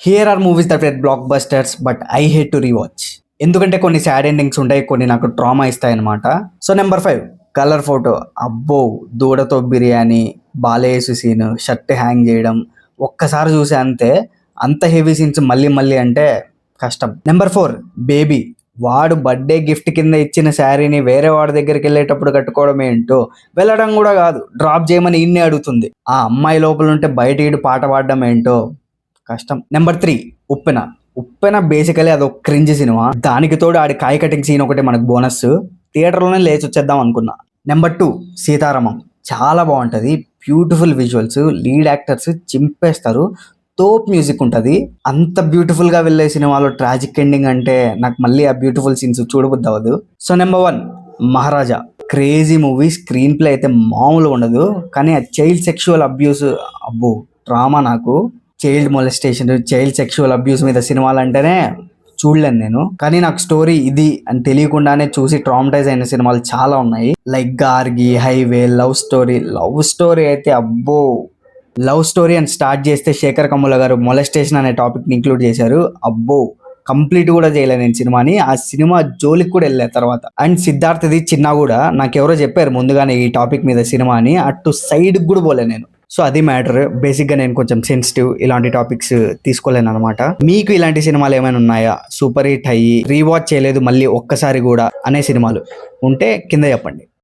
Here are movies that get blockbusters but I hate to rewatch. ఎందుకంటే కొన్ని sad endings ఉంటాయి, కొన్ని నాకు ట్రామా ఇస్తాయి అనమాట. So number 5 colour photo. అబ్బో, దూడతో బిర్యానీ, బాలేసు సీన్, షర్ట్ హ్యాంగ్ చేయడం, ఒక్కసారి చూసే అంతే. అంత హెవీ సీన్స్ మళ్ళీ మళ్ళీ అంటే కష్టం. Number 4 baby. వాడు బర్త్డే గిఫ్ట్ కింద ఇచ్చిన శారీని వేరే వాడి దగ్గరికి వెళ్ళేటప్పుడు కట్టుకోవడం ఏంటో, వెళ్ళడం కూడా కాదు, డ్రాప్ చేయమని ఇన్ని అడుగుతుంది. ఆ అమ్మాయి లోపల ఉంటే బయట ఈడు పాట పాడడం ఏంటో కష్టం. నెంబర్ 3 ఉప్పెన. ఉప్పెన బేసికలీ అదొక క్రింజ్ సినిమా. దానికి తోడు ఆడి కాయ కటింగ్ సీన్ ఒకటి మనకు బోనస్. థియేటర్లోనే లేచి వచ్చేద్దాం అనుకున్నా. నెంబర్ 2 సీతారామం. చాలా బాగుంటుంది, బ్యూటిఫుల్ విజువల్స్, లీడ్ యాక్టర్స్ చింపేస్తారు, తోప్ మ్యూజిక్ ఉంటుంది. అంత బ్యూటిఫుల్గా వెళ్ళే సినిమాలో ట్రాజిక్ ఎండింగ్ అంటే నాకు మళ్ళీ ఆ బ్యూటిఫుల్ సీన్స్ చూడబుద్ది అవ్వదు. సో నెంబర్ 1 మహారాజా. క్రేజీ మూవీ, స్క్రీన్ ప్లే అయితే మామూలుగా ఉండదు, కానీ ఆ చైల్డ్ సెక్షువల్ అబ్యూస్, అబ్బో డ్రామా. నాకు child molestation, child sexual abuse మీద సినిమాలు అంటేనే చూడలేను నేను. కానీ నాకు స్టోరీ ఇది అని తెలియకుండానే చూసి ట్రామటైజ్ అయిన సినిమాలు చాలా ఉన్నాయి. Like Gargi, highway, love story. Love story అయితే అబ్బో, లవ్ స్టోరీ అని స్టార్ట్ చేస్తే శేఖర్ కమ్ముల గారు మొలెస్టేషన్ అనే టాపిక్ని ఇంక్లూడ్ చేశారు. అబ్బో, కంప్లీట్ కూడా చేయలేదు నేను సినిమాని. ఆ సినిమా జోలికి కూడా వెళ్ళే తర్వాత. అండ్ సిద్ధార్థది చిన్న కూడా నాకెవరో చెప్పారు ముందుగానే ఈ టాపిక్ మీద సినిమా అని, అటు సైడ్కి కూడా పోలే నేను. సో అది మ్యాటర్. బేసిక్గా నేను కొంచెం సెన్సిటివ్, ఇలాంటి టాపిక్స్ తీసుకోలేను అనమాట. మీకు ఇలాంటి సినిమాలు ఏమైనా ఉన్నాయా, సూపర్ హిట్ అయ్యి రీవాచ్ చేయలేదు మళ్ళీ ఒక్కసారి కూడా అనే సినిమాలు ఉంటే కింద చెప్పండి.